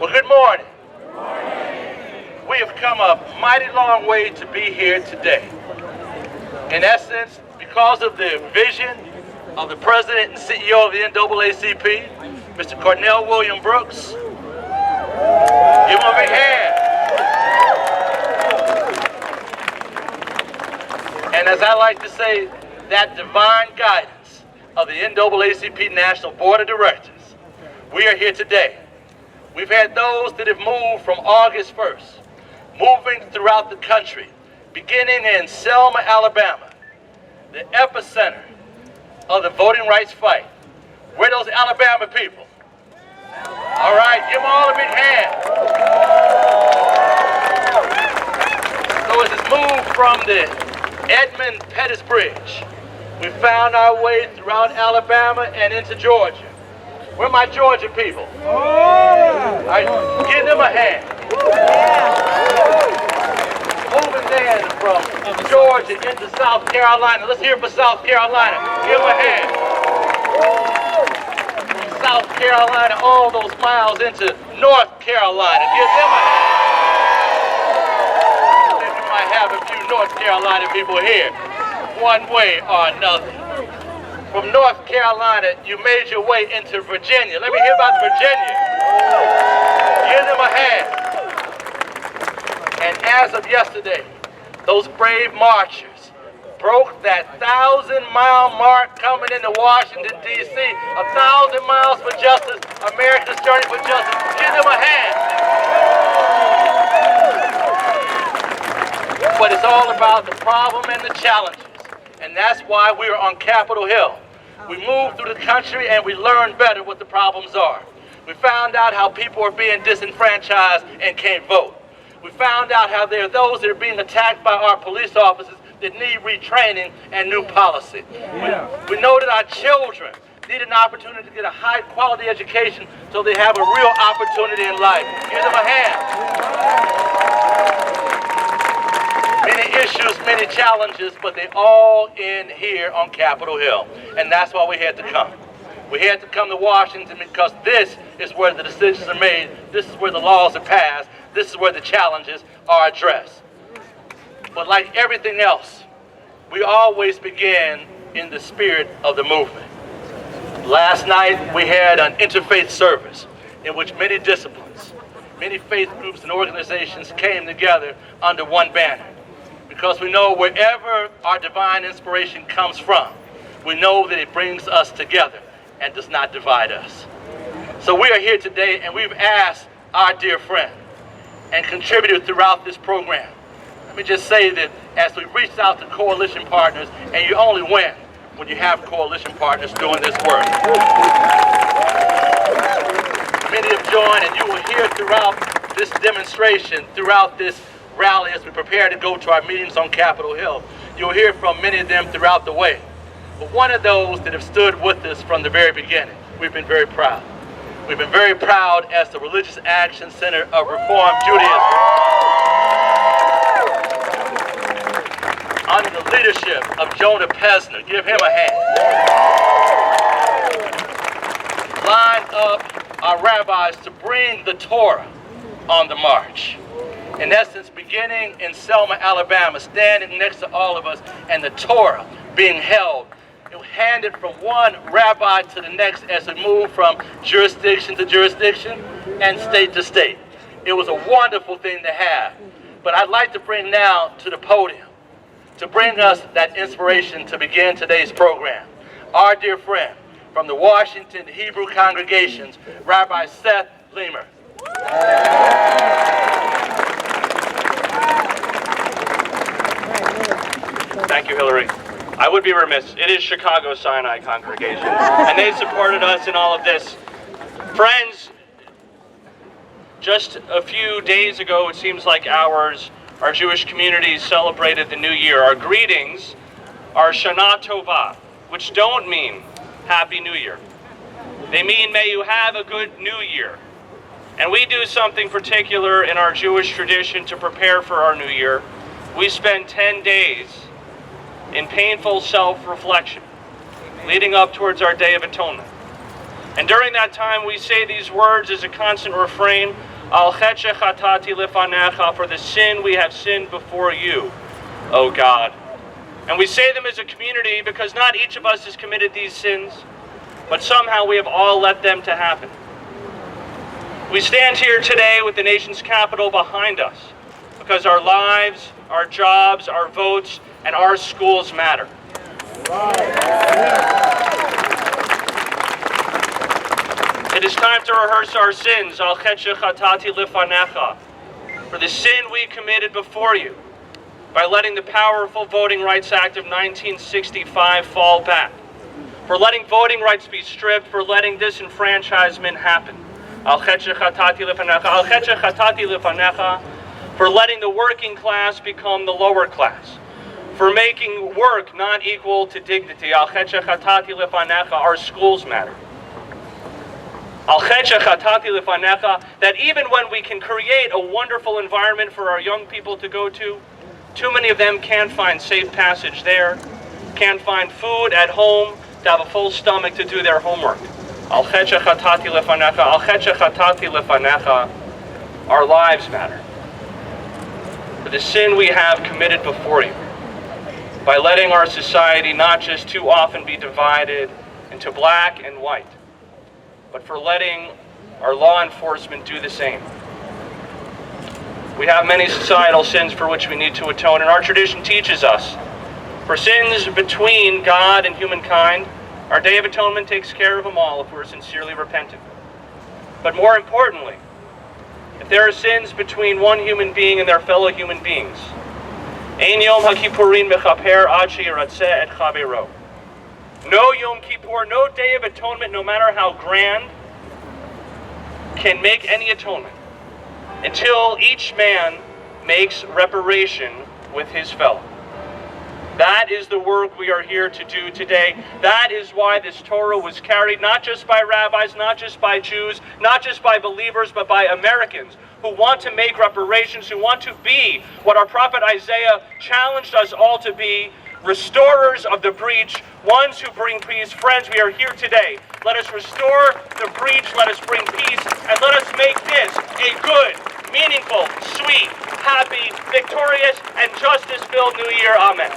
Well, good morning. We have come a mighty long way to be here today. In essence, because of the vision of the President and CEO of the NAACP, Mr. Cornell William Brooks. Give him a big hand. And as I like to say, that divine guidance of the NAACP National Board of Directors, we are here today. We've had those that have moved from August 1st, moving throughout the country, beginning in Selma, Alabama, the epicenter of the voting rights fight. Where are those Alabama people? All right, give them all a big hand. So as it's moved from the Edmund Pettus Bridge, we found our way throughout Alabama and into Georgia. Where are my Georgia people? All right, give them a hand. Moving then from Georgia into South Carolina. Let's hear it for South Carolina. Give them a hand. From South Carolina, all those miles into North Carolina. Give them a hand. Maybe we might have a few North Carolina people here, one way or another. From North Carolina, you made your way into Virginia. Let me hear about Virginia. Give them a hand. And as of yesterday, those brave marchers broke that 1,000-mile mark coming into Washington, D.C. 1,000 miles for justice, America's journey for justice. Give them a hand. But it's all about the problem and the challenges. And that's why we are on Capitol Hill. We moved through the country and we learned better what the problems are. We found out how people are being disenfranchised and can't vote. We found out how there are those that are being attacked by our police officers that need retraining and new policy. We know that our children need an opportunity to get a high quality education so they have a real opportunity in life. Give them a hand. Many issues, many challenges, but they all end here on Capitol Hill. And that's why we had to come. We had to come to Washington because this is where the decisions are made. This is where the laws are passed. This is where the challenges are addressed. But like everything else, we always begin in the spirit of the movement. Last night, we had an interfaith service in which many disciplines, many faith groups and organizations came together under one banner. Because we know wherever our divine inspiration comes from, we know that it brings us together and does not divide us. So we are here today and we've asked our dear friend and contributor throughout this program. Let me just say that as we've reached out to coalition partners, and you only win when you have coalition partners doing this work. Many have joined, and you will hear throughout this demonstration, throughout this rally as we prepare to go to our meetings on Capitol Hill. You'll hear from many of them throughout the way. But one of those that have stood with us from the very beginning, we've been very proud. We've been very proud as the Religious Action Center of Reform Judaism. Under the leadership of Jonah Pesner, give him a hand. Lined up our rabbis to bring the Torah on the march. In essence, beginning in Selma, Alabama, standing next to all of us, and the Torah being held, handed from one rabbi to the next as we move from jurisdiction to jurisdiction and state to state. It was a wonderful thing to have. But I'd like to bring now to the podium, to bring us that inspiration to begin today's program, our dear friend from the Washington Hebrew congregations, Rabbi Seth Limmer. Thank you, Hillary. I would be remiss. It is Chicago Sinai congregation, and they supported us in all of this. Friends, just a few days ago, it seems like hours, our Jewish communities celebrated the New Year. Our greetings are Shana Tova, which don't mean Happy New Year. They mean may you have a good New Year. And we do something particular in our Jewish tradition to prepare for our New Year. We spend 10 days in painful self-reflection, leading up towards our Day of Atonement. And during that time, we say these words as a constant refrain, Al chetche chatati lefanecha, for the sin we have sinned before you, O God. And we say them as a community because not each of us has committed these sins, but somehow we have all let them to happen. We stand here today with the nation's capital behind us because our lives, our jobs, our votes, and our schools matter. It is time to rehearse our sins, Al chetche chatati lefanecha, for the sin we committed before you by letting the powerful Voting Rights Act of 1965 fall back, for letting voting rights be stripped, for letting disenfranchisement happen. Al chetche chatati lefanecha, Al chetche chatati lefanecha, for letting the working class become the lower class, for making work not equal to dignity. Al chetche chatati lefanecha, our schools matter. Al chetche chatati lefanecha, that even when we can create a wonderful environment for our young people to go to, too many of them can't find safe passage there, can't find food at home, to have a full stomach to do their homework. Al chetche chatati lefanecha, Al chetche chatati lefanecha, our lives matter. For the sin we have committed before you, by letting our society not just too often be divided into black and white, but for letting our law enforcement do the same. We have many societal sins for which we need to atone, and our tradition teaches us, for sins between God and humankind, our Day of Atonement takes care of them all if we're sincerely repentant. But more importantly, if there are sins between one human being and their fellow human beings, Ein Yom HaKippurim mechaper ad sheyiratzeh et chaveiro. No Yom Kippur, no Day of Atonement, no matter how grand, can make any atonement until each man makes reparation with his fellow. That is the work we are here to do today. That is why this Torah was carried not just by rabbis, not just by Jews, not just by believers, but by Americans who want to make reparations, who want to be what our prophet Isaiah challenged us all to be, restorers of the breach, ones who bring peace. Friends, we are here today. Let us restore the breach, let us bring peace, and let us make this a good, meaningful, sweet, happy, victorious, and justice-filled New Year. Amen.